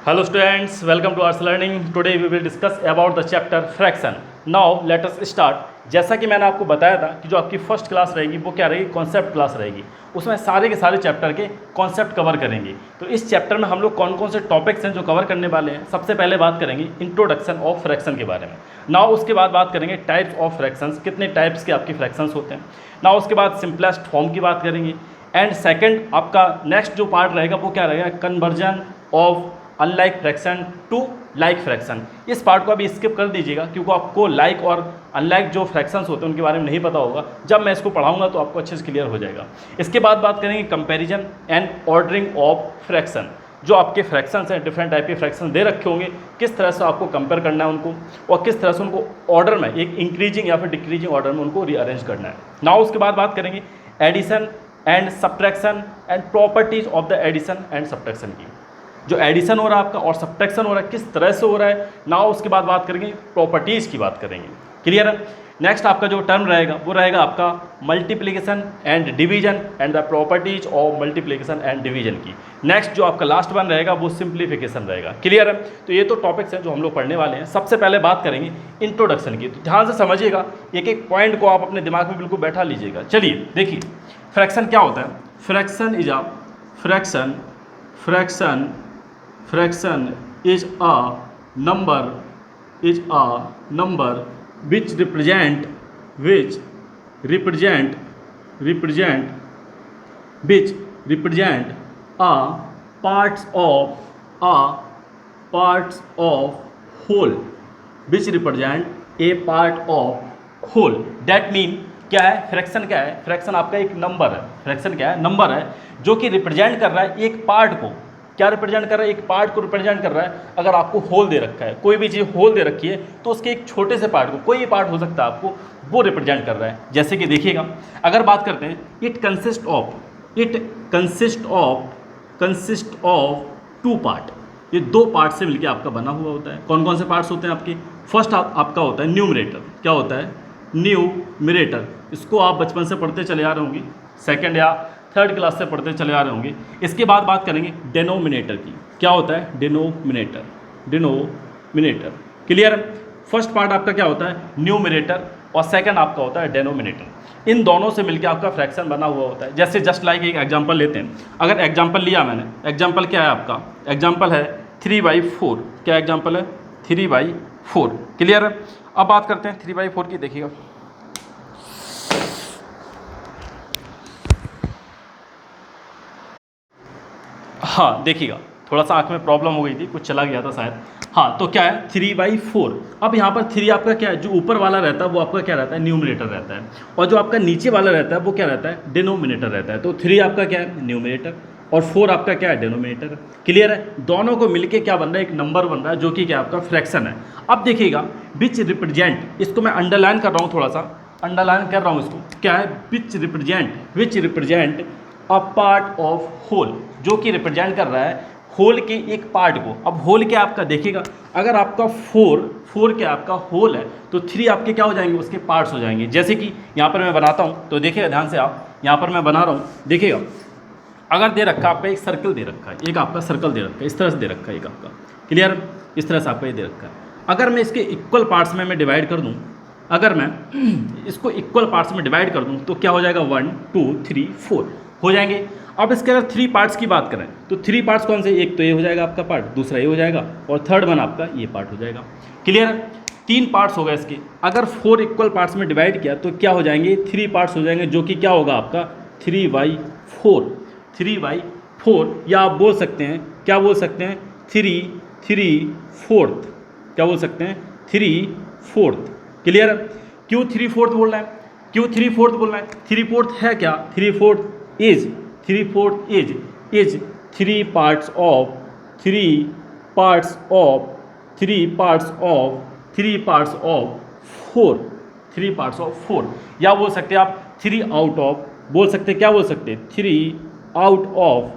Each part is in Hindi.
Hello students, welcome to Arts Learning. Today we will discuss about the chapter fraction. Now let us start. जैसा कि मैंने आपको बताया था कि जो आपकी फर्स्ट क्लास रहेगी वो क्या रहेगी, कॉन्सेप्ट क्लास रहेगी। उसमें सारे के सारे चैप्टर के कॉन्सेप्ट कवर करेंगे। तो इस चैप्टर में हम लोग कौन कौन से टॉपिक्स हैं जो कवर करने वाले हैं। सबसे पहले बात करेंगे इंट्रोडक्शन ऑफ फ्रैक्शन के बारे में। नाउ उसके बाद बात करेंगे टाइप्स ऑफ फ्रैक्शंस, कितने टाइप्स के आपके फ्रैक्शंस होते हैं। नाउ उसके बाद सिंपलेस्ट फॉर्म की बात करेंगे। एंड सेकेंड आपका नेक्स्ट जो पार्ट रहेगा वो क्या रहेगा, conversion of unlike fraction to like fraction. इस पार्ट को अभी स्किप कर दीजिएगा क्योंकि आपको लाइक और अनलाइक जो फ्रैक्शंस होते हैं उनके बारे में नहीं पता होगा। जब मैं इसको पढ़ाऊंगा तो आपको अच्छे से क्लियर हो जाएगा। इसके बाद बात करेंगे comparison and ordering of fraction. जो आपके फ्रैक्शंस हैं, डिफरेंट टाइप के फ्रैक्शन दे रखे होंगे, किस तरह से आपको कंपेयर करना है उनको और किस तरह से उनको ऑर्डर में एक इंक्रीजिंग या फिर डिक्रीजिंग ऑर्डर में उनको रीअरेंज करना है। नाउ उसके बाद बात करेंगे addition and subtraction and properties of the addition and subtraction की। जो एडिशन हो रहा है आपका और सब्ट्रैक्शन हो रहा है किस तरह से हो रहा है। नाउ उसके बाद बात करेंगे प्रॉपर्टीज़ की बात करेंगे। क्लियर है। नेक्स्ट आपका जो टर्म रहेगा वो रहेगा आपका multiplication and division and the properties of multiplication and division की। नेक्स्ट जो आपका लास्ट वन रहेगा वो सिंप्लीफिकेशन रहेगा। क्लियर है। तो ये तो टॉपिक्स हैं जो हम लोग पढ़ने वाले हैं। सबसे पहले बात करेंगे इंट्रोडक्शन की। तो ध्यान से समझिएगा, एक एक पॉइंट को आप अपने दिमाग में बिल्कुल बैठा लीजिएगा। चलिए देखिए फ्रैक्शन क्या होता है। Fraction is a fraction is a number which represent a parts of whole, which represent a part of whole. That mean क्या है, फ्रैक्शन क्या है, फ्रैक्शन आपका एक नंबर है। फ्रैक्शन क्या है, नंबर है जो कि रिप्रेजेंट कर रहा है एक पार्ट को। क्या रिप्रेजेंट कर रहा है, एक पार्ट को रिप्रेजेंट कर रहा है। अगर आपको होल दे रखा है, कोई भी चीज़ होल दे रखी है तो उसके एक छोटे से पार्ट को, कोई भी पार्ट हो सकता है आपको, वो रिप्रेजेंट कर रहा है। जैसे कि देखिएगा, अगर बात करते हैं it consist of two part. ये दो पार्ट से मिलकर आपका बना हुआ होता है। कौन कौन से पार्ट्स होते हैं आपके। फर्स्ट आपका होता है न्यूमरेटर। क्या होता है, न्यूमरेटर। इसको आप बचपन से पढ़ते चले आ रहे होंगे, सेकेंड या थर्ड क्लास से पढ़ते चले आ रहे होंगे। इसके बाद बात करेंगे डेनोमिनेटर की। क्या होता है, डेनोमिनेटर। क्लियर। फर्स्ट पार्ट आपका क्या होता है, न्यूमरेटर, और सेकंड आपका होता है डेनोमिनेटर। इन दोनों से मिलकर आपका फ्रैक्शन बना हुआ होता है। जैसे जस्ट लाइक एक एग्जांपल लेते हैं। अगर एग्जांपल लिया मैंने, एग्जांपल क्या है आपका, एग्जांपल है 3/4। क्या एग्जांपल है, 3/4। क्लियर है। अब बात करते हैं 3/4 की। देखिएगा हाँ, देखिएगा थोड़ा सा आँख में प्रॉब्लम हो गई थी, कुछ चला गया था शायद। हाँ, तो क्या है 3/4। अब यहाँ पर 3 आपका क्या है, जो ऊपर वाला रहता है वो आपका क्या रहता है, न्यूमरेटर रहता है, और जो आपका नीचे वाला रहता है वो क्या रहता है, डिनोमिनेटर रहता है। तो 3 आपका क्या है, न्यूमरेटर, और 4 आपका क्या है, डिनोमिनेटर। क्लियर है। दोनों को मिलके क्या बन रहा है, एक नंबर बन रहा है जो कि क्या आपका फ्रैक्शन है। अब देखिएगा विच रिप्रेजेंट, इसको मैं अंडरलाइन कर रहा हूँ, थोड़ा सा अंडरलाइन कर रहा हूँ इसको। क्या है, which represent a part of whole, जो कि रिप्रेजेंट कर रहा है होल के एक पार्ट को। अब होल क्या आपका, देखिएगा अगर आपका 4 क्या आपका होल है तो 3 आपके क्या हो जाएंगे, उसके पार्ट्स हो जाएंगे। जैसे कि यहाँ पर मैं बनाता हूँ, तो देखिएगा ध्यान से आप, यहाँ पर मैं बना रहा हूँ। देखिएगा अगर दे रखा आपका एक सर्कल दे रखा है, एक आपका सर्कल दे रखा है, इस तरह से दे रखा है एक आपका। क्लियर। इस तरह से आपका ये दे रखा है। अगर मैं इसके इक्वल पार्ट्स में मैं डिवाइड कर दूँ, अगर मैं इसको इक्वल पार्ट्स में डिवाइड कर दूँ तो क्या हो जाएगा, 1 2 3 4 हो जाएंगे। अब इसके अगर 3 पार्ट्स की बात करें तो 3 पार्ट्स कौन से, एक तो ये हो जाएगा आपका पार्ट, दूसरा ये हो जाएगा, और थर्ड वन आपका ये पार्ट हो जाएगा। क्लियर है। 3 पार्ट्स हो गए इसके। अगर 4 इक्वल पार्ट्स में डिवाइड किया तो क्या हो जाएंगे, 3 पार्ट्स हो जाएंगे, जो कि क्या होगा आपका 3/4। या आप बोल सकते हैं, क्या बोल सकते हैं, 3/4। क्या बोल सकते हैं, 3/4। क्लियर है। क्यों 3/4 बोल रहे हैं, क्यों 3/4 बोल रहे हैं, 3/4 है क्या, 3/4 इज 3 parts of 4। या बोल सकते हैं आप 3 आउट ऑफ, बोल सकते हैं, क्या बोल सकते हैं, 3 out of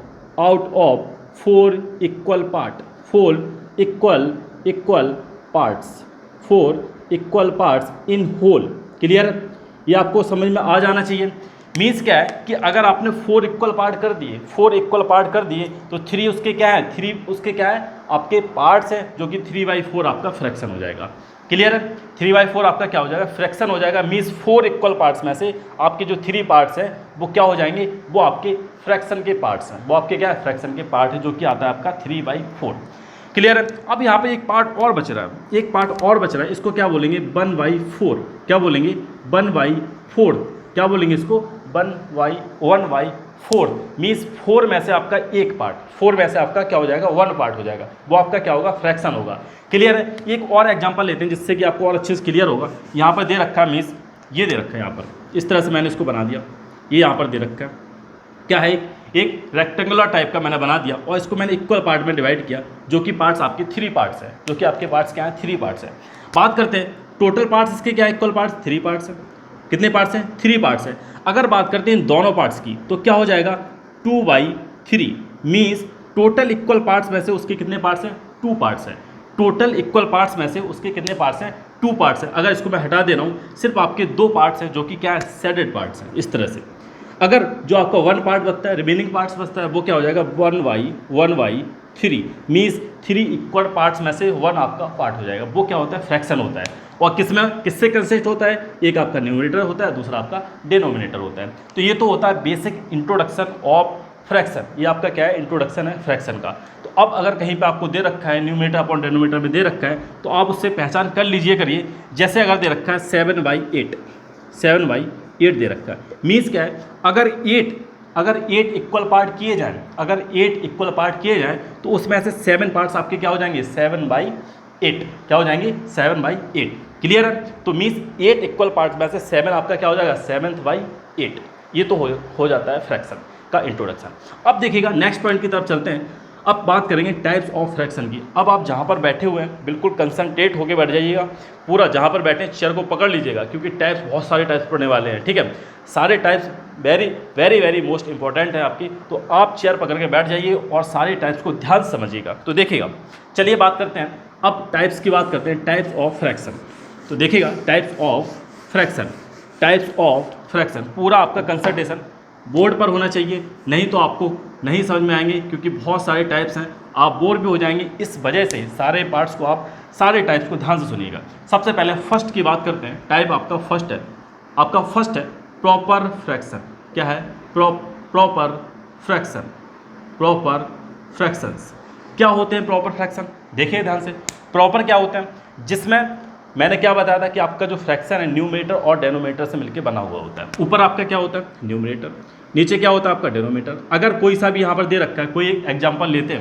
4 equal part, 4 equal parts in whole. Clear. ये आपको समझ में आ जाना चाहिए। मीन्स क्या है कि अगर आपने 4 इक्वल पार्ट कर दिए, 4 इक्वल पार्ट कर दिए तो 3 उसके क्या है, 3 उसके क्या है आपके पार्ट्स हैं, जो कि 3/4 आपका फ्रैक्शन हो जाएगा। क्लियर है? 3/4 आपका क्या हो जाएगा, फ्रैक्शन हो जाएगा। मीन्स 4 इक्वल पार्ट्स में से आपके जो 3 पार्ट्स हैं वो क्या हो जाएंगे, वो आपके फ्रैक्शन के पार्ट्स हैं, वो आपके क्या है, फ्रैक्शन के पार्ट है, जो कि आता है आपका 3/4। क्लियर है? अब यहाँ पे एक पार्ट और बच रहा है, एक पार्ट और बच रहा है, इसको क्या बोलेंगे, 1/4। क्या बोलेंगे, 1/4। क्या बोलेंगे इसको, 1/4। मीन्स 4 में से आपका एक पार्ट, 4 में से आपका क्या हो जाएगा, 1 पार्ट हो जाएगा, वो आपका क्या होगा, फ्रैक्शन होगा। क्लियर है? एक और एग्जांपल लेते हैं जिससे कि आपको और अच्छे से क्लियर होगा। यहाँ पर दे रखा है, मीन्स ये दे रखा है, यहाँ पर इस तरह से मैंने इसको बना दिया, ये यहाँ पर दे रखा है, क्या है, एक रेक्टेंगुलर टाइप का मैंने बना दिया और इसको मैंने इक्वल पार्ट में डिवाइड किया, जो कि पार्ट्स आपके 3 पार्ट्स हैं, जो कि आपके पार्ट्स क्या हैं, 3 पार्ट्स हैं। बात करते हैं टोटल पार्ट्स इसके क्या है, इक्वल पार्ट्स 3 पार्ट्स हैं। कितने पार्ट्स हैं, 3 पार्ट्स हैं। अगर बात करते हैं इन दोनों पार्ट्स की तो क्या हो जाएगा, 2/3। मीन्स टोटल इक्वल पार्ट्स में से उसके कितने पार्ट्स हैं, 2 पार्ट्स हैं। टोटल इक्वल पार्ट्स में से उसके कितने पार्ट्स हैं, 2 पार्ट्स हैं। अगर इसको मैं हटा दे रहा हूँ, सिर्फ आपके 2 पार्ट्स हैं, जो कि क्या है, शेडेड पार्ट्स हैं, इस तरह से। अगर जो आपका 1 पार्ट बचता है, रिमेनिंग पार्ट्स बचता है, वो क्या हो जाएगा, 1/3। मीन्स 3 इक्वल पार्ट्स में से 1 आपका पार्ट हो जाएगा, वो क्या होता है, फ्रैक्शन होता है। और किससे कंसिस्ट होता है, एक आपका न्यूमरेटर होता है, दूसरा आपका डिनोमिनेटर होता है। तो ये तो होता है बेसिक इंट्रोडक्शन ऑफ फ्रैक्शन, ये आपका क्या है, इंट्रोडक्शन है फ्रैक्शन का। तो अब अगर कहीं पे आपको दे रखा है न्यूमरेटर अपॉन डिनोमिनेटर में दे रखा है, तो आप उससे पहचान कर लीजिए करिए। जैसे अगर दे रखा है 7/8 दे रखा है, मीन्स क्या है, अगर 8 इक्वल पार्ट किए जाएँ, अगर 8 इक्वल पार्ट किए जाएँ तो उसमें से 7 पार्ट्स आपके क्या हो जाएंगे, 7/8। क्या हो जाएंगे, 7/8। क्लियर है? तो मीन्स 8 इक्वल पार्ट्स में से 7 आपका क्या हो जाएगा, 7/8। ये तो हो जाता है फ्रैक्शन का इंट्रोडक्शन। अब देखिएगा नेक्स्ट पॉइंट की तरफ चलते हैं। अब बात करेंगे टाइप्स ऑफ फ्रैक्शन की। अब आप जहाँ पर बैठे हुए हैं बिल्कुल कंसंट्रेट होकर बैठ जाइएगा, पूरा जहाँ पर बैठे चेयर को पकड़ लीजिएगा, क्योंकि टाइप्स बहुत सारे टाइप्स पढ़ने वाले हैं। ठीक है, सारे types very very very most important है आपकी, तो आप चेयर पकड़ के बैठ जाइए और सारे टाइप्स को ध्यान से समझिएगा। तो देखिएगा, चलिए बात करते हैं, अब टाइप्स की बात करते हैं, टाइप्स ऑफ फ्रैक्शन। तो देखिएगा टाइप्स ऑफ फ्रैक्शन, पूरा आपका कंसंट्रेशन बोर्ड पर होना चाहिए, नहीं तो आपको नहीं समझ में आएंगे, क्योंकि बहुत सारे टाइप्स हैं, आप बोर भी हो जाएंगे। इस वजह से सारे पार्ट्स को, आप सारे टाइप्स को ध्यान से सुनिएगा। सबसे पहले फर्स्ट की बात करते हैं, टाइप आपका फर्स्ट है, प्रॉपर फ्रैक्शन। क्या है, प्रॉपर फ्रैक्शंस। क्या होते हैं प्रॉपर फ्रैक्शन, देखिए ध्यान से। प्रॉपर क्या होते हैं, जिसमें मैंने क्या बताया था कि आपका जो फ्रैक्शन है न्यूमरेटर और डेनोमिनेटर से मिलकर बना हुआ होता है। ऊपर आपका क्या होता है, न्यूमरेटर, नीचे क्या होता है आपका डेनोमिनेटर। अगर कोई सा भी यहाँ पर दे रखा है, कोई एक एग्जांपल लेते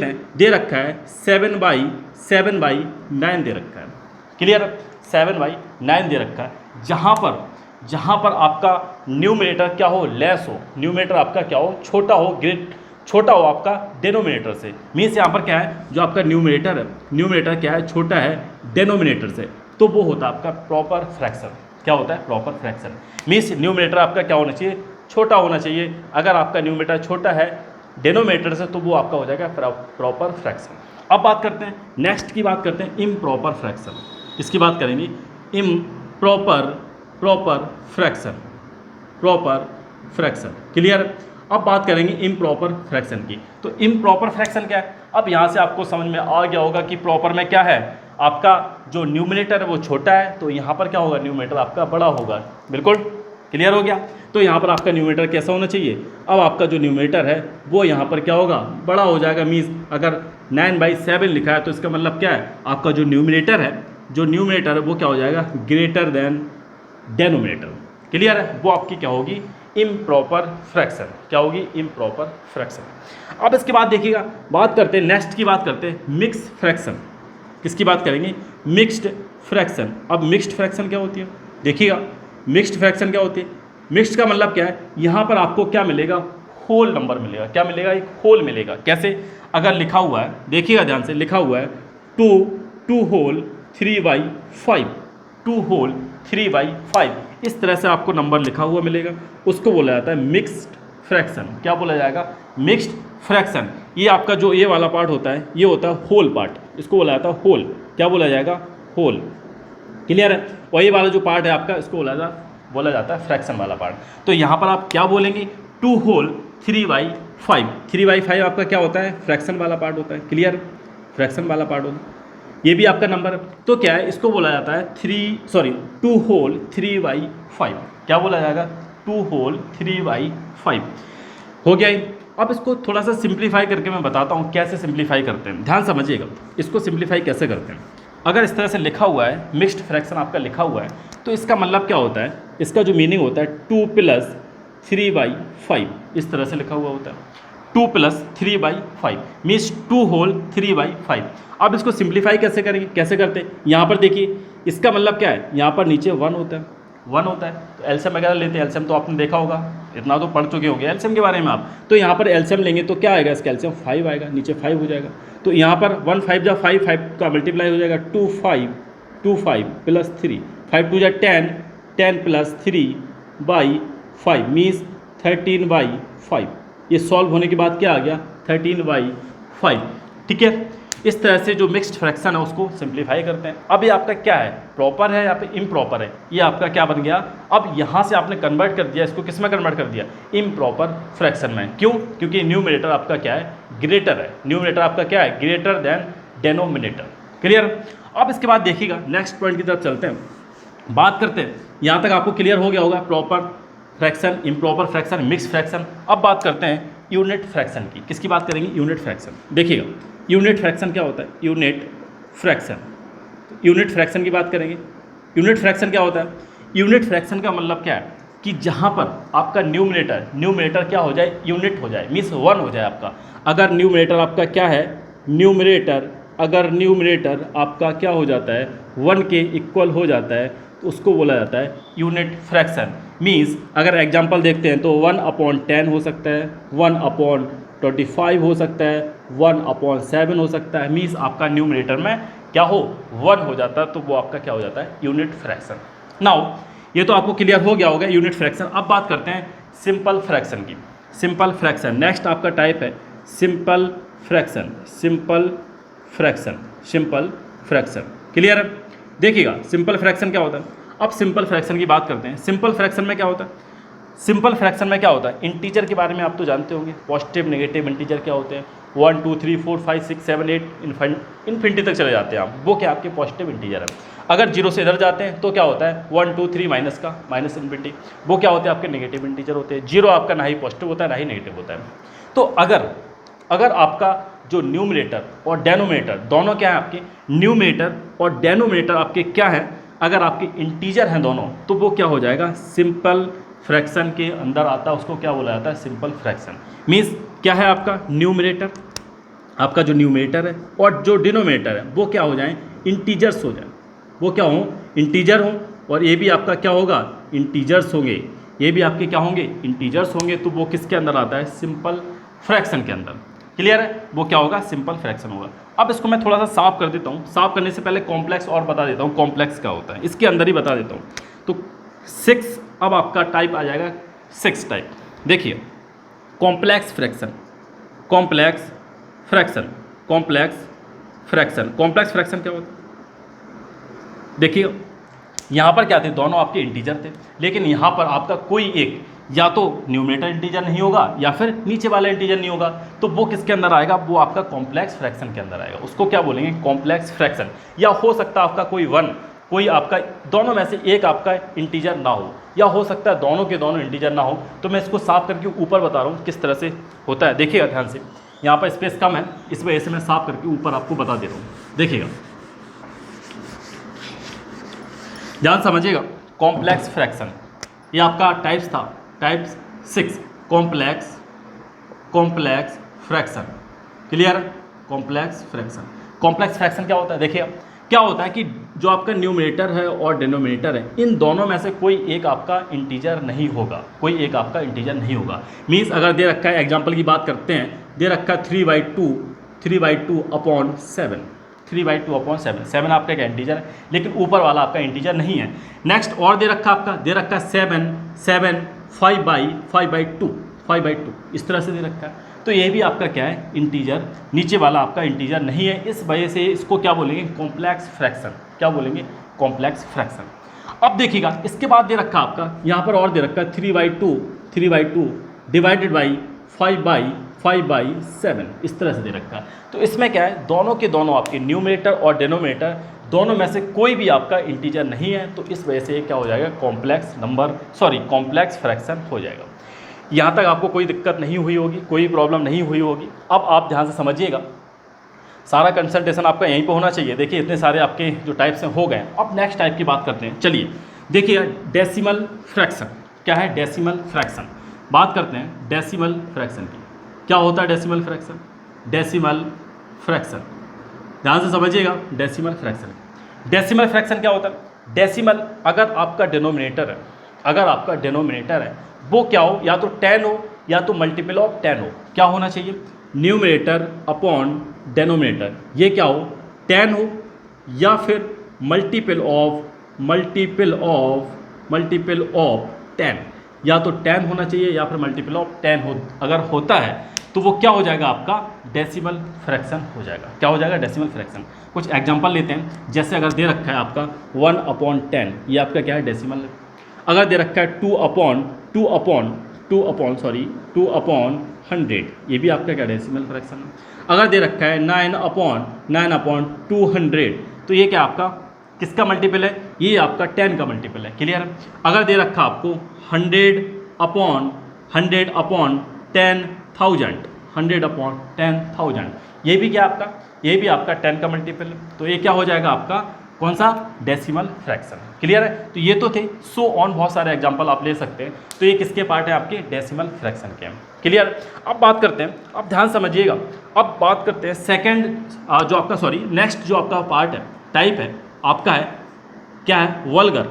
हैं, दे रखा है 7/9 दे रखा है। क्लियर, 7/9 दे रखा है। जहाँ पर आपका न्यूमरेटर क्या हो, लेस हो, न्यूमरेटर आपका क्या हो, छोटा हो आपका डेनोमिनेटर से। मीन्स यहाँ पर क्या है, जो आपका न्यूमरेटर क्या है, छोटा है डेनोमिनेटर से, तो वो होता है आपका प्रॉपर फ्रैक्शन। क्या होता है, प्रॉपर फ्रैक्शन। मीन्स न्यूमरेटर आपका क्या होना चाहिए, छोटा होना चाहिए। अगर आपका न्यूमरेटर छोटा है डेनोमिनेटर से, तो वो आपका हो जाएगा प्रॉपर फ्रैक्शन। अब बात करते हैं, नेक्स्ट की बात करते हैं इम्प्रॉपर फ्रैक्शन। इसकी बात करेंगे, प्रॉपर फ्रैक्शन। क्लियर। अब बात करेंगे इम्प्रॉपर फ्रैक्शन की। तो इम्प्रॉपर फ्रैक्शन क्या है, अब यहाँ से आपको समझ में आ गया होगा कि प्रॉपर में क्या है, आपका जो न्यूमरेटर है वो छोटा है, तो यहाँ पर क्या होगा, न्यूमरेटर आपका बड़ा होगा। बिल्कुल क्लियर हो गया। तो यहाँ पर आपका न्यूमरेटर कैसा होना चाहिए, अब आपका जो न्यूमरेटर है वो यहाँ पर क्या होगा, बड़ा हो जाएगा। मीन्स अगर 9/7 लिखा है तो इसका मतलब क्या है, आपका जो न्यूमरेटर है वो क्या हो जाएगा, ग्रेटर देन डेनोमिनेटर। क्लियर है, वो आपकी क्या होगी, इम्प्रॉपर फ्रैक्शन। क्या होगी, इम्प्रॉपर फ्रैक्शन। अब इसके बाद देखिएगा, बात करते हैं, नेक्स्ट की बात करते हैं मिक्स फ्रैक्शन। किसकी बात करेंगे, मिक्स्ड फ्रैक्शन। अब मिक्स्ड फ्रैक्शन क्या होती है, देखिएगा मिक्स्ड फ्रैक्शन क्या होती है। मिक्स्ड का मतलब क्या है, यहाँ पर आपको क्या मिलेगा, होल नंबर मिलेगा। क्या मिलेगा, एक होल मिलेगा। कैसे, अगर लिखा हुआ है, देखिएगा ध्यान से, लिखा हुआ है 2 होल 3/5, 2 होल 3/5, इस तरह से आपको नंबर लिखा हुआ मिलेगा, उसको बोला जाता है मिक्स्ड फ्रैक्शन। क्या बोला जाएगा, मिक्स्ड फ्रैक्शन। ये आपका जो ये वाला पार्ट होता है, ये होता है होल पार्ट, इसको बोला जाता है होल। क्या बोला जाएगा, होल। क्लियर है। और ये वाला जो पार्ट है आपका, इसको बोला जाता है बोला जाता है फ्रैक्शन वाला पार्ट। तो यहाँ पर आप क्या बोलेंगे, 2 होल 3/5। 3/5 आपका क्या होता है, फ्रैक्शन वाला पार्ट होता है। क्लियर, फ्रैक्शन वाला पार्ट होता है। ये भी आपका नंबर है, तो क्या है, इसको बोला जाता है 2 होल 3/5। क्या बोला जाएगा, 2 होल 3/5 हो गया ये। अब इसको थोड़ा सा सिंप्लीफाई करके मैं बताता हूँ कैसे सिंप्लीफाई करते हैं, ध्यान समझिएगा। इसको सिंप्लीफाई कैसे करते हैं, अगर इस तरह से लिखा हुआ है, मिक्स्ड फ्रैक्शन आपका लिखा हुआ है, तो इसका मतलब क्या होता है, इसका जो मीनिंग होता है 2 + 3/5, इस तरह से लिखा हुआ होता है। 2 + 3/5 मीन्स 2 होल 3/5। अब इसको सिंप्लीफाई कैसे करेंगे, कैसे करते हैं, यहाँ पर देखिए, इसका मतलब क्या है, यहाँ पर नीचे 1 होता है, 1 होता है, तो एलसीएम वगैरह लेते हैं। एलसीएम तो आपने देखा होगा, इतना तो पढ़ चुके होंगे एलसीएम के बारे में आप। तो यहाँ पर एलसीएम लेंगे तो क्या आएगा, इसका एलसीएम 5 आएगा, नीचे 5 हो जाएगा। तो यहाँ पर 1 5 जा 5, 5 का मल्टीप्लाई हो जाएगा 2 5 + 3, 5 2 जा 10, 10 + 3/5 मीन्स 13/5। ये सॉल्व होने के बाद क्या आ गया, 13/5। ठीक है, इस तरह से जो मिक्स्ड फ्रैक्शन है उसको सिंप्लीफाई करते हैं। अब ये आपका क्या है, प्रॉपर है या फिर इम्प्रॉपर है, ये आपका क्या बन गया। अब यहाँ से आपने कन्वर्ट कर दिया, इसको किस में कन्वर्ट कर दिया, इम्प्रॉपर फ्रैक्शन में। क्यों, क्योंकि न्यूमरेटर आपका क्या है, ग्रेटर है। न्यूमरेटर आपका क्या है, ग्रेटर देन डेनोमिनेटर। क्लियर। अब इसके बाद देखिएगा, नेक्स्ट पॉइंट की तरफ चलते हैं, बात करते हैं। यहाँ तक आपको क्लियर हो गया होगा, proper fraction, improper fraction, mix fraction. अब बात करते हैं यूनिट फ्रैक्शन की। किसकी बात करेंगे, यूनिट फ्रैक्शन। देखिएगा यूनिट फ्रैक्शन क्या होता है, यूनिट फ्रैक्शन, यूनिट फ्रैक्शन की बात करेंगे। यूनिट फ्रैक्शन क्या होता है, यूनिट फ्रैक्शन का मतलब क्या है कि जहाँ पर आपका न्यूमरेटर क्या हो जाए, यूनिट हो जाए, मीन्स 1 हो जाए आपका। अगर न्यूमरेटर आपका क्या है, अगर न्यूमरेटर आपका क्या हो जाता है, 1 के इक्वल हो जाता है, तो उसको बोला जाता है यूनिट फ्रैक्शन। मीन्स अगर एग्जांपल देखते हैं तो 1/10 हो सकता है, 1/25 हो सकता है, 1/7 हो सकता है। मीन्स आपका न्यूमरेटर में क्या हो, 1 हो जाता है, तो वो आपका क्या हो जाता है, यूनिट फ्रैक्शन। नाउ ये तो आपको क्लियर हो गया होगा यूनिट फ्रैक्शन। अब बात करते हैं सिंपल फ्रैक्शन की। सिंपल फ्रैक्शन नेक्स्ट आपका टाइप है, simple fraction. Simple fraction clear है। देखिएगा सिंपल फ्रैक्शन क्या होता है। अब सिंपल फ्रैक्शन की बात करते हैं। सिंपल फ्रैक्शन में क्या होता है, सिंपल फ्रैक्शन में क्या होता है, इंटीजर के बारे में आप तो जानते होंगे, पॉजिटिव नेगेटिव इंटीजर क्या होते हैं, 1 2 3 4 5 6 7 8 इन्फिनिटी तक चले जाते हैं आप, वो क्या आपके पॉजिटिव इंटीजर है। अगर जीरो से इधर जाते हैं तो क्या होता है, 1 2 3 माइनस का माइनस इन्फिनिटी, वो क्या होते हैं आपके नेगेटिव इंटीजर होते हैं। जीरो आपका ना ही पॉजिटिव होता है ना ही नेगेटिव होता है। तो अगर आपका जो न्यूमरेटर और डेनोमिनेटर दोनों क्या है, आपके न्यूमरेटर और डेनोमिनेटर आपके क्या है, अगर आपके इंटीजर हैं दोनों, तो वो क्या हो जाएगा, सिंपल फ्रैक्शन के अंदर आता है, उसको क्या बोला जाता है, सिंपल फ्रैक्शन। मीन्स क्या है आपका न्यूमरेटर, आपका जो न्यूमरेटर है और जो डिनोमिनेटर है वो क्या हो जाए, इंटीजर्स हो जाए, वो क्या हो, इंटीजर हो, और ये भी आपका क्या होगा, इंटीजर्स होंगे, ये भी आपके क्या होंगे, इंटीजर्स होंगे। तो वो किसके अंदर आता है, सिंपल फ्रैक्शन के अंदर। क्लियर है, वो क्या होगा, सिंपल फ्रैक्शन होगा। अब इसको मैं थोड़ा सा साफ कर देता हूँ। साफ करने से पहले कॉम्प्लेक्स और बता देता हूँ, कॉम्प्लेक्स क्या होता है इसके अंदर ही बता देता हूँ। तो 6 अब आपका टाइप आ जाएगा, 6 टाइप। देखिए complex fraction, complex fraction, complex fraction. Complex fraction क्या होता है, देखिए यहाँ पर क्या थे, दोनों आपके इंटीजर थे, लेकिन यहाँ पर आपका कोई एक या तो न्यूमरेटर इंटीजर नहीं होगा या फिर नीचे वाला इंटीजर नहीं होगा, तो वो किसके अंदर आएगा, वो आपका कॉम्प्लेक्स फ्रैक्शन के अंदर आएगा। उसको क्या बोलेंगे, कॉम्प्लेक्स फ्रैक्शन। या हो सकता है आपका कोई 1, कोई आपका दोनों में से एक आपका इंटीजर ना हो, या हो सकता है दोनों के दोनों इंटीजर ना हो। तो मैं इसको साफ करके ऊपर बता रहा हूँ किस तरह से होता है। देखिएगा ध्यान से, यहाँ पर स्पेस कम है, इस वजह से मैं साफ करके ऊपर आपको बता दे रहा हूँ। देखिएगा ध्यान समझिएगा, कॉम्प्लेक्स फ्रैक्शन ये आपका टाइप्स था, types 6 complex fraction. Clear, complex fraction. Complex fraction क्या होता है, देखिए क्या होता है कि जो आपका न्यूमरेटर है और डिनोमिनेटर है, इन दोनों में से कोई एक आपका इंटीजर नहीं होगा, कोई एक आपका इंटीजर नहीं होगा। मीन्स अगर दे रखा है, एग्जांपल की बात करते हैं, दे रखा है 3/2/7, 3/2/7, 7 आपका एक इंटीजर है, लेकिन ऊपर वाला आपका इंटीजर नहीं है। नेक्स्ट और दे रखा आपका, दे रखा 7 5/2, इस तरह से दे रखा है। तो ये भी आपका क्या है, इंटीजर, नीचे वाला आपका इंटीजर नहीं है। इस वजह से इसको क्या बोलेंगे, कॉम्प्लेक्स फ्रैक्शन। क्या बोलेंगे, कॉम्प्लेक्स फ्रैक्शन। अब देखिएगा इसके बाद दे रखा आपका यहाँ पर और दे रखा है 3/2 डिवाइडेड बाई 5/7 इस तरह से दे रखा है। तो इसमें क्या है, दोनों के दोनों आपके न्यूमरेटर और डिनोमिनेटर दोनों में से कोई भी आपका इंटीजर नहीं है, तो इस वजह से क्या हो जाएगा, कॉम्प्लेक्स फ्रैक्शन हो जाएगा। यहाँ तक आपको कोई दिक्कत नहीं हुई होगी, कोई प्रॉब्लम नहीं हुई होगी। अब आप ध्यान से समझिएगा, सारा कंसंट्रेशन आपका यहीं पे होना चाहिए। देखिए इतने सारे आपके जो टाइप्स हैं हो गए। अब नेक्स्ट टाइप की बात करते हैं। चलिए देखिए डेसिमल फ्रैक्शन क्या है, डेसिमल फ्रैक्शन बात करते हैं। डेसिमल फ्रैक्शन की क्या होता है, डेसिमल फ्रैक्शन ध्यान से समझिएगा। डेसिमल फ्रैक्शन क्या होता है, डेसिमल अगर आपका डिनोमिनेटर है वो क्या हो, या तो 10 हो या तो मल्टीपल ऑफ 10 हो। क्या होना चाहिए, न्यूमरेटर अपॉन डेनोमिनेटर ये क्या हो, 10 हो या फिर मल्टीपल ऑफ 10, या तो 10 होना चाहिए या फिर मल्टीपल ऑफ 10 हो। अगर होता है तो वो क्या हो जाएगा, आपका डेसिमल फ्रैक्शन हो जाएगा। क्या हो जाएगा, डेसिमल फ्रैक्शन। कुछ एग्जांपल लेते हैं, जैसे अगर दे रखा है आपका 1/10 ये आपका क्या है, डेसिमल। अगर दे रखा है 2/100 ये भी आपका क्या, डेसिमल फ्रैक्शन है। अगर दे रखा है 9/200 तो ये क्या आपका किसका मल्टीपल है, ये आपका 10 का मल्टीपल है। क्लियर है। अगर दे रखा आपको 100/10,000 ये भी क्या आपका, ये भी आपका 10 का मल्टीपल है। तो ये क्या हो जाएगा आपका, कौन सा, डेसिमल फ्रैक्शन। क्लियर है। तो ये तो थे, सो ऑन बहुत सारे एग्जांपल आप ले सकते हैं। तो ये किसके पार्ट है, आपके डेसिमल फ्रैक्शन के। क्लियर। अब बात करते हैं, अब ध्यान समझिएगा, अब बात करते हैं सेकंड जो आपका नेक्स्ट जो आपका पार्ट है, टाइप है आपका है क्या है, वल्गर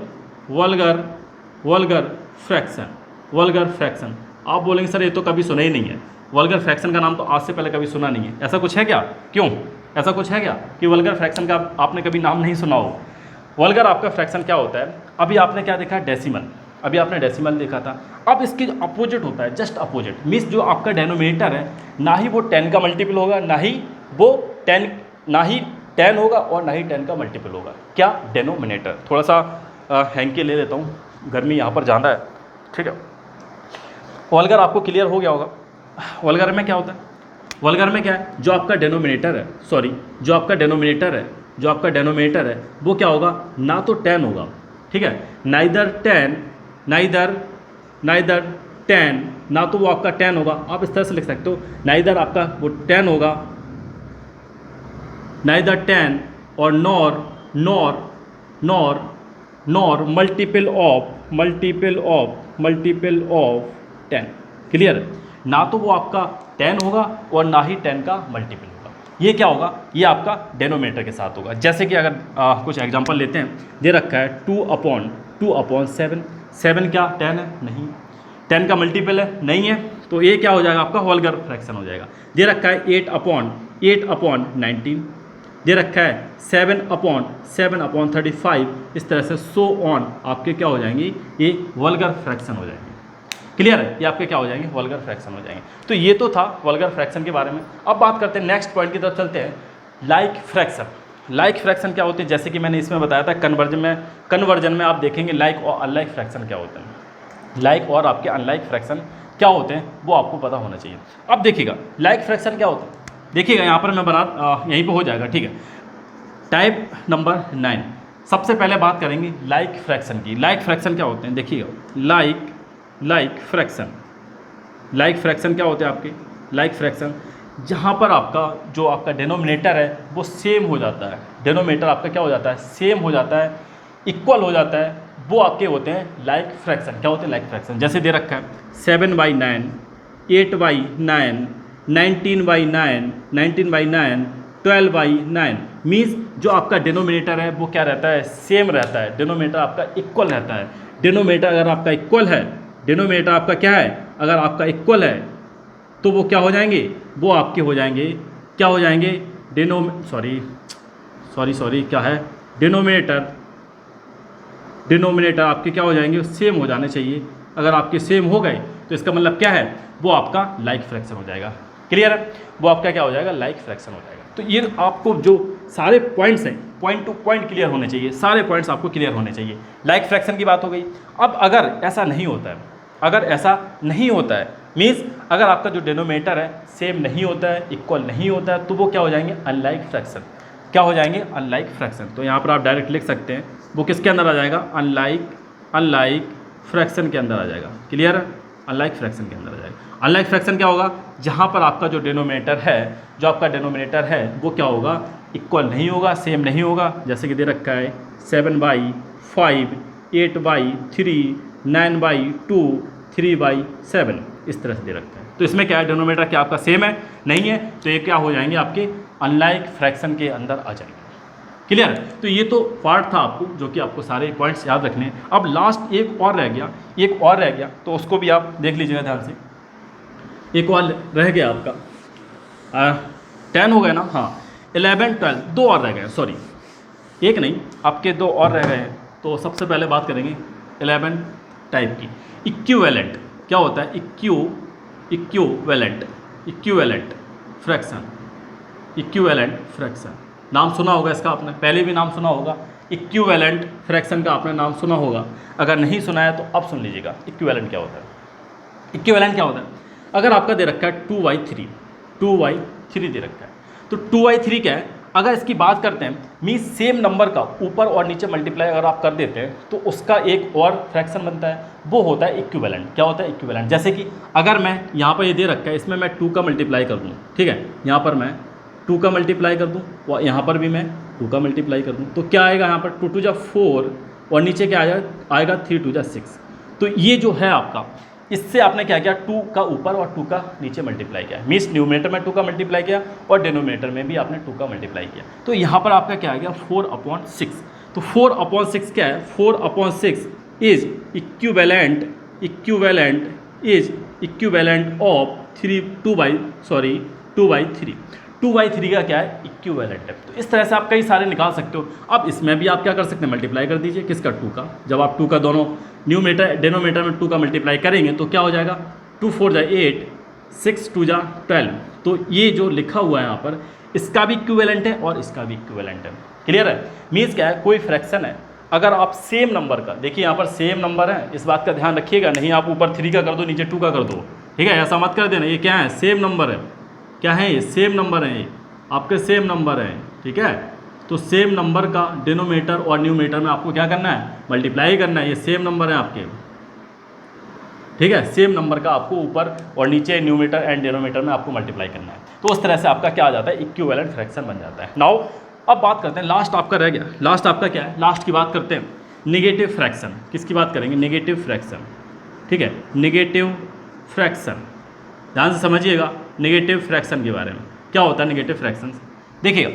फ्रैक्शन। आप बोलेंगे सर ये तो कभी सुना ही नहीं है, वल्गर फ्रैक्शन का नाम तो आज से पहले कभी सुना नहीं है। ऐसा कुछ है क्या, क्यों ऐसा कुछ है क्या कि वल्गर फ्रैक्शन का आपने कभी नाम नहीं सुना हो। वल्गर आपका फ्रैक्शन क्या होता है, अभी आपने क्या देखा, डेसिमल। अभी आपने डेसिमल देखा था। अब इसके अपोजिट होता है, जस्ट अपोजिट। मीन्स जो आपका डेनोमिनेटर है ना ही वो 10 का मल्टीपल होगा, ना ही 10 होगा और ना ही 10 का मल्टीपल होगा। क्या, डेनोमिनेटर। थोड़ा सा हैंकी ले लेता हूँ, गर्मी यहाँ पर ज़्यादा है, ठीक है। वल्गर आपको क्लियर हो गया होगा। वल्गर में क्या होता है, वल्गर में क्या है, जो आपका डेनोमिनेटर है वो क्या होगा, ना तो 10 होगा, ठीक है, नाइदर 10 ना तो वो आपका 10 होगा। आप इस तरह से लिख सकते हो, नाइदर आपका वो 10 होगा, नाइदर 10 और नॉर मल्टीपल ऑफ 10। क्लियर। ना तो वो आपका 10 होगा और ना ही 10 का मल्टीपल होगा। ये क्या होगा, ये आपका डेनोमिनेटर के साथ होगा। जैसे कि अगर कुछ एग्जांपल लेते हैं, दे रखा है 2/7। 7 क्या 10 है, नहीं। 10 का मल्टीपल है, नहीं है। तो ये क्या हो जाएगा, आपका वल्गर फ्रैक्शन हो जाएगा। दे रखा है 8/19। दे रखा है 7/35। इस तरह से सो ऑन आपके क्या हो जाएंगे, ये वल्गर फ्रैक्शन हो जाएंगे। क्लियर है। ये आपके क्या हो जाएंगे, वल्गर फ्रैक्शन हो जाएंगे। तो ये तो था वल्गर फ्रैक्शन के बारे में। अब बात करते हैं नेक्स्ट पॉइंट की तरफ चलते हैं, लाइक फ्रैक्शन क्या होते हैं। जैसे कि मैंने इसमें बताया था, कन्वर्जन में आप देखेंगे लाइक और अनलाइक फ्रैक्शन क्या होते हैं। लाइक और आपके अनलाइक फ्रैक्शन क्या होते हैं वो आपको पता होना चाहिए। अब देखिएगा लाइक फ्रैक्शन क्या होता है, देखिएगा यहाँ पर मैं यहीं पर हो जाएगा, ठीक है। टाइप नंबर 9, सबसे पहले बात करेंगे लाइक फ्रैक्शन की। लाइक फ्रैक्शन क्या होते हैं, देखिएगा लाइक फ्रैक्शन क्या होते हैं आपके, लाइक फ्रैक्शन जहाँ पर आपका जो आपका डेनोमिनेटर है वो सेम हो जाता है। डेनोमिनेटर आपका क्या हो जाता है, सेम हो जाता है, इक्वल हो जाता है, वो आपके होते हैं लाइक फ्रैक्शन। क्या होते हैं लाइक फ्रैक्शन, जैसे दे रखा है 7/9, 8/9, 19/9, 12/9। मीन्स जो आपका डेनोमिनेटर है वो क्या रहता है, सेम रहता है। डेनोमिनेटर आपका इक्वल रहता है। डेनोमिनेटर अगर आपका इक्वल है, डेनोमिनेटर आपका क्या है, अगर आपका इक्वल है तो वो क्या हो जाएंगे, वो आपके हो जाएंगे, क्या हो जाएंगे, क्या है, डिनोमिनेटर आपके क्या हो जाएंगे, सेम हो जाने चाहिए। अगर आपके सेम हो गए तो इसका मतलब क्या है, वो आपका लाइक फ्रैक्शन हो जाएगा। क्लियर है। वो आपका क्या हो जाएगा, लाइक फ्रैक्शन हो जाएगा। तो ये आपको जो सारे पॉइंट्स हैं पॉइंट टू पॉइंट क्लियर होने चाहिए, सारे पॉइंट्स आपको क्लियर होने चाहिए। लाइक फ्रैक्शन की बात हो गई। अब अगर ऐसा नहीं होता है, अगर ऐसा नहीं होता है मीन्स अगर आपका जो डिनोमिनेटर है सेम नहीं होता है, इक्वल नहीं होता है, तो वो क्या हो जाएंगे, अनलाइक फ्रैक्शन। क्या हो जाएंगे, अनलाइक फ्रैक्शन। तो यहाँ पर आप डायरेक्ट लिख सकते हैं वो किसके अंदर आ जाएगा, अनलाइक फ्रैक्शन के अंदर आ जाएगा। क्लियर है, अनलाइक फ्रैक्शन के अंदर आ जाएगा। अनलाइक फ्रैक्शन क्या होगा, जहाँ पर आपका जो डिनोमिनेटर है, जो आपका डिनोमिनेटर है वो क्या होगा, इक्वल नहीं होगा, सेम नहीं होगा। जैसे कि दे रखा है 7/5, 8/3, 9/2, 3/7, इस तरह से दे रखा है। तो इसमें क्या है, डिनोमिनेटर क्या आपका सेम है, नहीं है, तो ये क्या हो जाएंगे, आपके अनलाइक फ्रैक्शन के अंदर आ जाएंगे। क्लियर। तो ये तो पार्ट था आपको जो कि आपको सारे पॉइंट्स याद रखने हैं। अब लास्ट एक और रह गया, तो उसको भी आप देख लीजिएगा ध्यान से। एक और रह गया आपका 10 हो गया ना, हाँ 11, 12, 2 और रह गए, सॉरी एक नहीं, आपके 2 और रह गए हैं। तो सबसे पहले बात करेंगे 11 टाइप की। इक्विवेलेंट क्या होता है, इक्विवेलेंट फ्रैक्शन, नाम सुना होगा इसका आपने, पहले भी नाम सुना होगा। इक्विवेलेंट फ्रैक्शन का आपने नाम सुना होगा, अगर नहीं सुना है तो अब सुन लीजिएगा। इक्विवेलेंट क्या होता है, इक्विवेलेंट क्या होता है, अगर आपका दे रखा है 2/3 दे रखा है, तो 2/3 क्या है, अगर इसकी बात करते हैं मीन सेम नंबर का ऊपर और नीचे मल्टीप्लाई अगर आप कर देते हैं तो उसका एक और फ्रैक्शन बनता है, वो होता है इक्विवेलेंट। क्या होता है, इक्विवेलेंट। जैसे कि अगर मैं यहाँ पर ये दे रखा है, इसमें मैं 2 का मल्टीप्लाई कर दूँ, ठीक है, यहाँ पर मैं 2 का मल्टीप्लाई कर दूँ और यहाँ पर भी मैं 2 का मल्टीप्लाई कर दूँ, तो क्या आएगा यहाँ पर 2 2 जा 4 और नीचे क्या आएगा 3 2 जा 6। तो ये जो है आपका, इससे आपने क्या किया, 2 का ऊपर और 2 का नीचे मल्टीप्लाई किया, मीन्स न्यूमरेटर में 2 का मल्टीप्लाई किया और डिनोमिनेटर में भी आपने 2 का मल्टीप्लाई किया। तो यहाँ पर आपका क्या आ गया, 4/6। तो 4/6 क्या है, 4/6 इज इक्विवेलेंट ऑफ 2/3 का क्या है, इक्विवेलेंट है। तो इस तरह से आप कई सारे निकाल सकते हो। अब इसमें भी आप क्या कर सकते हैं, मल्टीप्लाई कर दीजिए, किसका, 2 का। जब आप 2 का दोनों न्यूमरेटर डिनोमिनेटर में 2 का मल्टीप्लाई करेंगे तो क्या हो जाएगा, 2 4 जा 8, 6 2 जा 12। तो ये जो लिखा हुआ है यहाँ पर, इसका भी इक्विवेलेंट है और इसका भी इक्विवेलेंट है। क्लियर है, मीन्स क्या है, कोई फ्रैक्शन है, अगर आप सेम नंबर का, देखिए यहाँ पर सेम नंबर है, इस बात का ध्यान रखिएगा, नहीं आप ऊपर 3 का कर दो नीचे 2 का कर दो, ठीक है, ऐसा मत कर देना। ये क्या है, सेम नंबर है, क्या है ये, सेम नंबर है, ये आपके सेम नंबर है, ठीक है। तो सेम नंबर का डिनोमिनेटर और न्यूमरेटर में आपको क्या करना है, मल्टीप्लाई करना है। ये सेम नंबर है आपके, ठीक है, सेम नंबर का आपको ऊपर और नीचे न्यूमरेटर एंड डिनोमिनेटर में आपको मल्टीप्लाई करना है। तो उस तरह से आपका क्या आ जाता है, इक्विवेलेंट फ्रैक्शन बन जाता है। नाउ अब बात करते हैं, लास्ट आपका रह गया, लास्ट आपका क्या है, लास्ट की बात करते हैं, नेगेटिव फ्रैक्शन। किसकी बात करेंगे, नेगेटिव फ्रैक्शन, ठीक है, नेगेटिव फ्रैक्शन। ध्यान से समझिएगा नेगेटिव फ्रैक्शन के बारे में, क्या होता है नेगेटिव फ्रैक्शन। देखिएगा,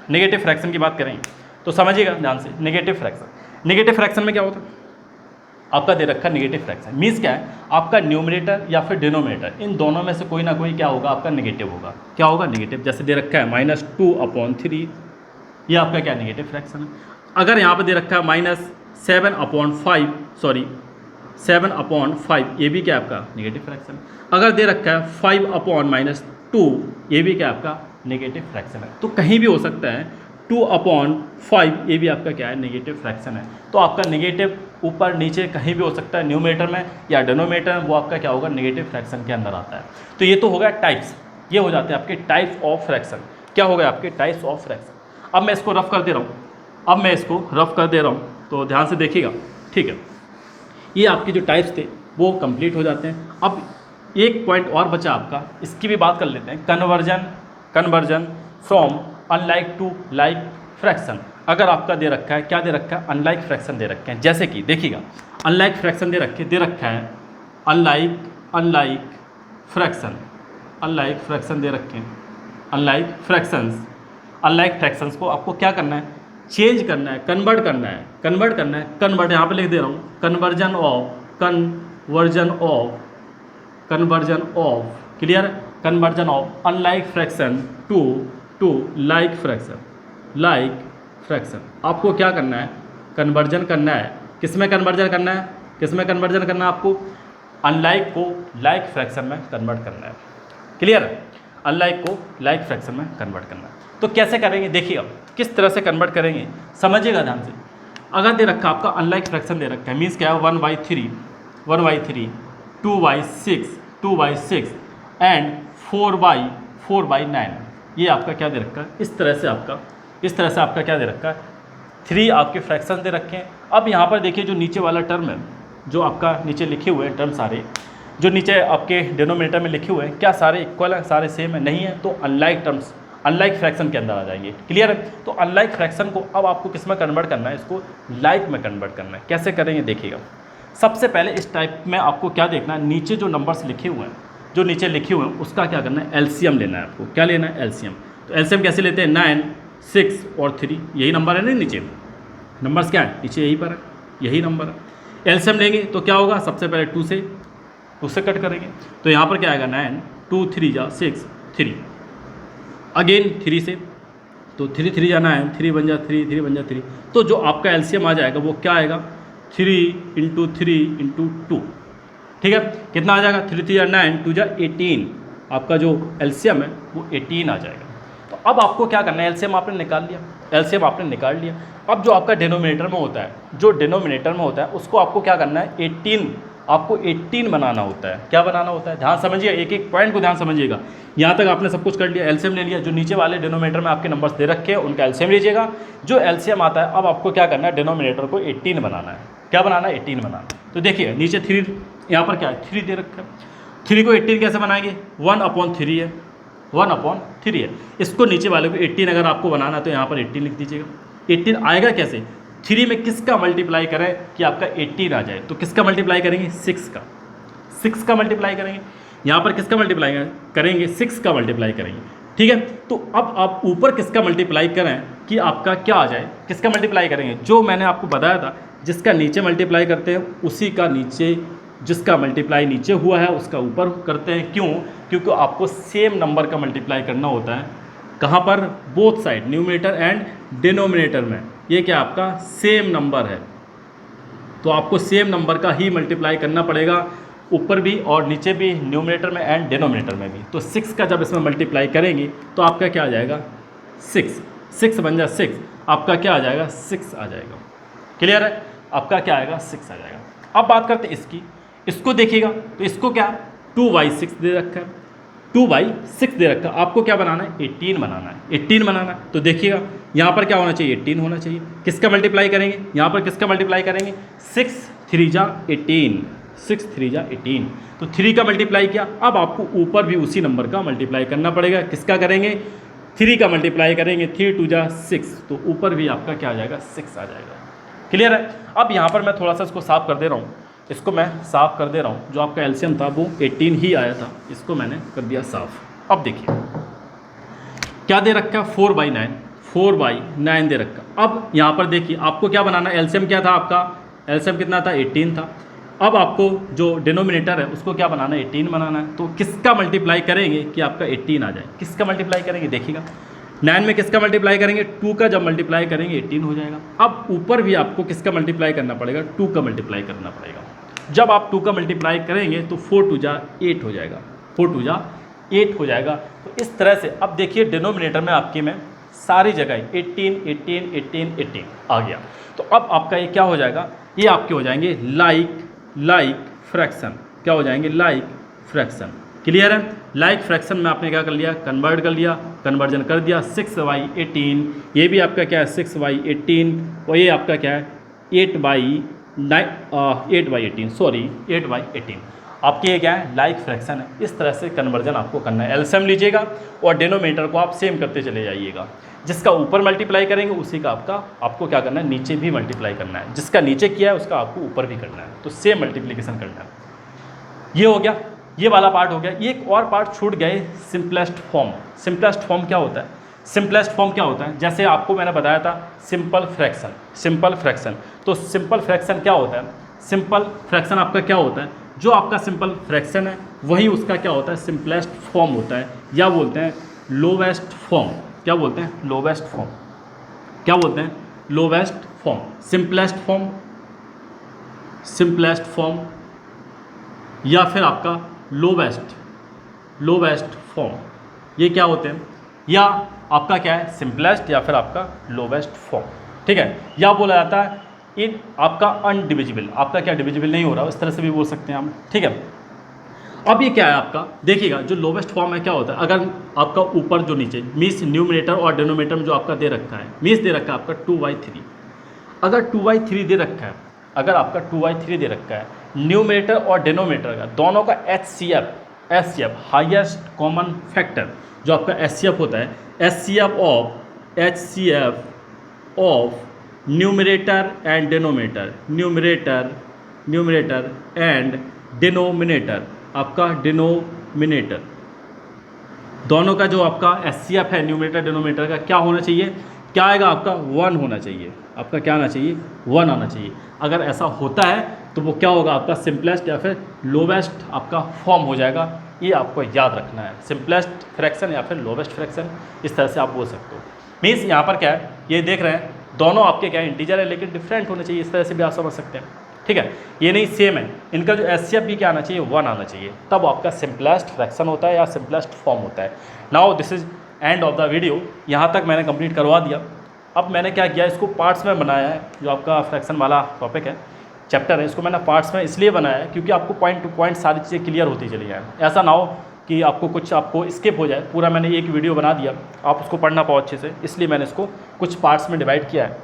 नेगेटिव फ्रैक्शन की बात करेंगे तो समझिएगा ध्यान से। नेगेटिव फ्रैक्शन में क्या होता है, आपका दे रखा नेगेटिव फ्रैक्शन मीन्स क्या है, आपका न्यूमरेटर या फिर डिनोमिनेटर, इन दोनों में से कोई ना कोई क्या होगा, आपका नेगेटिव होगा। क्या होगा, नेगेटिव। जैसे दे रखा है -2/3, ये आपका क्या नेगेटिव फ्रैक्शन है। अगर यहाँ पर दे रखा है -7/5, ये भी क्या आपका नेगेटिव फ्रैक्शन है। अगर दे रखा है 5/-2, ये भी क्या आपका नेगेटिव फ्रैक्शन है। तो कहीं भी हो सकता है 2/5, ये भी आपका क्या है, नेगेटिव फ्रैक्शन है। तो आपका नेगेटिव ऊपर नीचे कहीं भी हो सकता है, न्यूमरेटर में या डिनोमिनेटर में, वो आपका क्या होगा, नेगेटिव फ्रैक्शन के अंदर आता है। तो ये तो हो गया टाइप्स, ये हो जाते हैं आपके टाइप्स ऑफ फ्रैक्शन। क्या हो गया आपके टाइप्स ऑफ फ्रैक्शन। अब मैं इसको रफ कर दे रहा हूँ, तो ध्यान से देखिएगा, ठीक है। ये आपके जो टाइप्स थे वो कंप्लीट हो जाते हैं। अब एक पॉइंट और बचा आपका, इसकी भी बात कर लेते हैं, conversion from unlike to like fraction. अगर आपका दे रखा है, क्या दे रखा है, अनलाइक फ्रैक्शन दे रखे हैं। जैसे कि देखिएगा, अनलाइक फ्रैक्शन दे रखा है, अनलाइक फ्रैक्शन दे रखे हैं, अनलाइक फ्रैक्शंस को आपको क्या करना है, चेंज करना है, कन्वर्ट करना है। कन्वर्ट यहाँ पे लिख दे रहा हूँ, conversion of clear, conversion of unlike fraction to like fraction. आपको क्या करना है, कन्वर्जन करना है। किसमें कन्वर्जन करना है, आपको अनलाइक को लाइक फ्रैक्शन में कन्वर्ट करना है। क्लियर। अनलाइक को लाइक फ्रैक्शन में कन्वर्ट करना है। तो कैसे करेंगे देखिएगा, किस तरह से कन्वर्ट करेंगे समझिएगा ध्यान से। अगर दे रखा आपका अनलाइक फ्रैक्शन दे रखा है, मीन्स क्या है 1/3, 1/3, 2/6, 2/6 एंड 4/9, ये आपका क्या दे रखा है, इस तरह से आपका क्या दे रखा है, 3 आपके फ्रैक्शन दे रखे हैं। अब यहाँ पर देखिए जो नीचे वाला टर्म है, जो आपका नीचे लिखे हुए हैं टर्म सारे, जो नीचे आपके डिनोमिनेटर में लिखे हुए हैं, क्या सारे इक्वल हैं, सारे सेम है, नहीं है, तो अनलाइक टर्म्स अनलाइक फ्रैक्शन के अंदर आ जाएंगे। क्लियर है। तो अनलाइक फ्रैक्शन को अब आपको किस में कन्वर्ट करना है, इसको लाइक में कन्वर्ट करना है। कैसे करेंगे देखिएगा। सबसे पहले इस टाइप में आपको क्या देखना है, नीचे जो नंबर्स लिखे हुए हैं, जो नीचे लिखे हुए हैं उसका क्या करना है, एलसीएम लेना है आपको। क्या लेना है, एलसीएम। तो एलसीएम कैसे लेते हैं, 9, 6 और 3, यही नंबर है ना नीचे, नंबर्स क्या है नीचे यहीं पर है, यही नंबर है। एलसीएम लेंगे तो क्या होगा, सबसे पहले 2 से कट करेंगे, तो यहाँ पर क्या आएगा 9, 2 3 जा 6, 3 अगेन 3 से, तो 3 3 जा 9, 3 बन जा 3, 3 बन जा 3, तो जो आपका एलसीएम आ जाएगा वो क्या आएगा, 3 × 3 × 2, ठीक है। कितना आ जाएगा, 3 3 जा 9, 2 जा 18, आपका जो एलसीएम है वो 18 आ जाएगा। तो अब आपको क्या करना है, एलसीएम आपने निकाल लिया, अब जो आपका डिनोमिनेटर में होता है, उसको आपको क्या करना है, 18 बनाना होता है। क्या बनाना होता है, ध्यान समझिए, एक एक पॉइंट को ध्यान समझिएगा। यहाँ तक आपने सब कुछ कर लिया, एलसीएम ले लिया, जो नीचे वाले डिनोमिनेटर में आपके नंबर्स दे रखे हैं उनका एलसीएम लीजिएगा। जो एलसीएम आता है अब आपको क्या करना है, डिनोमिनेटर को 18 बनाना है। क्या बनाना है, 18 बनाना है। तो देखिए नीचे 3, यहाँ पर क्या है 3 दे रखा है, 3 को 18 कैसे बनाएंगे, 1/3 है, 1/3 है। इसको नीचे वाले को 18 अगर आपको बनाना है तो यहाँ पर 18 लिख दीजिएगा। 18 आएगा कैसे, 3 में किसका मल्टीप्लाई करें कि आपका 18 आ जाए, तो किसका मल्टीप्लाई करेंगे, 6 का मल्टीप्लाई करेंगे। यहाँ पर किसका मल्टीप्लाई करेंगे, 6 का मल्टीप्लाई करेंगे, ठीक है। तो अब आप ऊपर किसका मल्टीप्लाई करें कि आपका क्या आ जाए, किसका मल्टीप्लाई करेंगे, जो मैंने आपको बताया था जिसका नीचे मल्टीप्लाई करते हैं उसी का नीचे, जिसका मल्टीप्लाई नीचे हुआ है उसका ऊपर करते हैं। क्यों, क्योंकि आपको सेम नंबर का मल्टीप्लाई करना होता है। कहाँ पर, both side, numerator and denominator में। ये क्या आपका सेम नंबर है, तो आपको सेम नंबर का ही मल्टीप्लाई करना पड़ेगा, ऊपर भी और नीचे भी, न्यूमरेटर में एंड डिनोमिनेटर में भी। तो 6 का जब इसमें मल्टीप्लाई करेंगे तो आपका क्या आ जाएगा, 6 बन जा 6, आपका क्या आ जाएगा, 6 आ जाएगा। क्लियर है, आपका क्या आएगा, 6 आ जाएगा। अब बात करते हैं इसकी, इसको देखिएगा तो इसको क्या 2/6 दे रखा है, 2/6 दे रखा है। आपको क्या बनाना है, 18 बनाना है, 18 बनाना है। तो देखिएगा यहाँ पर क्या होना चाहिए, 18 होना चाहिए। किसका मल्टीप्लाई करेंगे, यहाँ पर किसका मल्टीप्लाई करेंगे, 6 3 जा 18, 6 3 जा 18, तो 3 का मल्टीप्लाई किया। अब आपको ऊपर भी उसी नंबर का मल्टीप्लाई करना पड़ेगा। किसका करेंगे, 3 का मल्टीप्लाई करेंगे, 3 2 जा 6, तो ऊपर भी आपका क्या आ जाएगा, 6 आ जाएगा। क्लियर है। अब यहाँ पर मैं थोड़ा सा इसको साफ कर दे रहा हूँ, इसको मैं साफ़ कर दे रहा हूँ। जो आपका एलसीएम था वो 18 ही आया था, इसको मैंने कर दिया साफ़। अब देखिए क्या दे रखा है, 4/9 दे रखा। अब यहाँ पर देखिए आपको क्या बनाना है, एलसीएम क्या था आपका, एलसीएम कितना था, 18 था। अब आपको जो डिनोमिनेटर है उसको क्या बनाना है, 18 बनाना है। तो किसका मल्टीप्लाई करेंगे कि आपका 18 आ जाए, किसका मल्टीप्लाई करेंगे देखिएगा, 9 में किसका मल्टीप्लाई करेंगे, 2 का जब मल्टीप्लाई करेंगे 18 हो जाएगा। अब ऊपर भी आपको किसका मल्टीप्लाई करना पड़ेगा, 2 का मल्टीप्लाई करना पड़ेगा। जब आप 2 का मल्टीप्लाई करेंगे तो 4 2 जा 8 हो जाएगा, 4 2 जा 8 हो जाएगा। तो इस तरह से अब देखिए डिनोमिनेटर में आपके में सारी जगह 18 18 18 18 आ गया। तो अब आपका ये क्या हो जाएगा, ये आपके हो जाएंगे लाइक फ्रैक्शन। क्या हो जाएंगे, लाइक फ्रैक्शन। क्लियर है। लाइक फ्रैक्शन में आपने क्या कर लिया, कन्वर्ट कर लिया, कन्वर्जन कर दिया। 6/18, ये भी आपका क्या है 6/18, और ये आपका क्या है 8/18, सॉरी 8/18। आपके ये क्या है, लाइक फ्रैक्शन है। इस तरह से कन्वर्जन आपको करना है। एलसीएम लीजिएगा और डिनोमिनेटर को आप सेम करते चले जाइएगा। जिसका ऊपर मल्टीप्लाई करेंगे उसी का आपको क्या करना है, नीचे भी मल्टीप्लाई करना है। जिसका नीचे किया है उसका आपको ऊपर भी करना है। तो सेम मल्टीप्लिकेशन करना है। ये हो गया, ये वाला पार्ट हो गया। एक और पार्ट छूट गया, सिंपलेस्ट फॉर्म। सिंपलेस्ट फॉर्म क्या होता है, सिंपलेस्ट फॉर्म क्या होता है, जैसे आपको मैंने बताया था सिंपल फ्रैक्शन। सिंपल फ्रैक्शन, तो सिंपल फ्रैक्शन क्या होता है, सिंपल फ्रैक्शन आपका क्या होता है, जो आपका सिंपल फ्रैक्शन है वही उसका क्या होता है, सिंपलेस्ट फॉर्म होता है, या बोलते हैं लोवेस्ट फॉर्म। क्या बोलते हैं, लोवेस्ट फॉर्म। क्या बोलते हैं, lowest form. Simplest form, simplest form, या फिर आपका लोवेस्ट फॉर्म। ये क्या होते हैं, या आपका क्या है सिंपलेस्ट या फिर आपका लोवेस्ट फॉर्म, ठीक है। या बोला जाता है इन आपका अनडिविजिबल, आपका क्या डिविजिबल नहीं हो रहा, इस तरह से भी बोल सकते हैं हम, ठीक है। अब ये क्या है आपका, देखिएगा जो लोवेस्ट फॉर्म है क्या होता है, अगर आपका ऊपर जो नीचे मीन्स न्यूमरेटर और डिनोमिनेटर में जो आपका दे रखा है, मीन्स दे रखा है आपका 2/3, अगर 2/3 दे रखा है, अगर आपका 2/3 दे रखा है, न्यूमरेटर और डिनोमिनेटर का दोनों का एचसीएफ हाईएस्ट कॉमन फैक्टर जो आपका एचसीएफ होता है, HCF of numerator and denominator, numerator and denominator, आपका डिनोमिनेटर दोनों का जो आपका एचसीएफ है न्यूमरेटर डिनोमिनेटर का क्या होना चाहिए, क्या आएगा आपका 1 होना चाहिए, आपका क्या आना चाहिए 1 आना चाहिए। अगर ऐसा होता है तो वो क्या होगा आपका सिंपलेस्ट या फिर लोवेस्ट आपका फॉर्म हो जाएगा। ये आपको याद रखना है, सिंपलेस्ट फ्रैक्शन या फिर लोवेस्ट फ्रैक्शन, इस तरह से आप बोल सकते हो। मीन्स यहाँ पर क्या है, ये देख रहे हैं दोनों आपके क्या है इंटीजर है लेकिन डिफरेंट होने चाहिए, इस तरह से भी आप समझ सकते हैं, ठीक है। ये नहीं सेम है, इनका जो एचसीएफ भी क्या आना चाहिए 1 आना चाहिए, तब आपका सिंपलेस्ट फ्रैक्शन होता है या सिंपलेस्ट फॉर्म होता है। Now this is end of the video, यहाँ तक मैंने कंप्लीट करवा दिया। अब मैंने क्या किया, इसको पार्ट्स में बनाया है, जो आपका फ्रैक्शन वाला टॉपिक है चैप्टर है, इसको मैंने पार्ट्स में इसलिए बनाया है क्योंकि आपको पॉइंट टू पॉइंट सारी चीज़ें क्लियर होती चली जाए, ऐसा ना हो कि आपको कुछ आपको स्किप हो जाए। पूरा मैंने एक वीडियो बना दिया, आप उसको पढ़ना पाओ अच्छे से, इसलिए मैंने इसको कुछ पार्ट्स में डिवाइड किया है।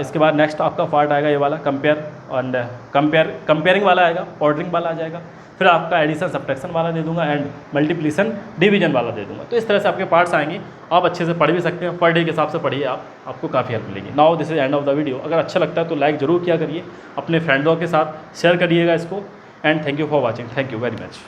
इसके बाद नेक्स्ट आपका पार्ट आएगा ये वाला कंपेयरिंग वाला आएगा, ऑर्डरिंग वाला आ जाएगा, फिर आपका एडिशन सब्ट्रैक्शन वाला दे दूंगा एंड मल्टीप्लिकेशन डिवीजन वाला दे दूंगा। तो इस तरह से आपके पार्ट्स आएंगे, आप अच्छे से पढ़ भी सकते हैं, पर डे के हिसाब से पढ़िए आप, आपको काफ़ी हेल्प मिलेगी। Now this is end of the video. अगर अच्छा लगता है तो लाइक ज़रूर किया करिए, अपने फ्रेंडों के साथ शेयर करिएगा इसको, and thank you for watching, thank you very much.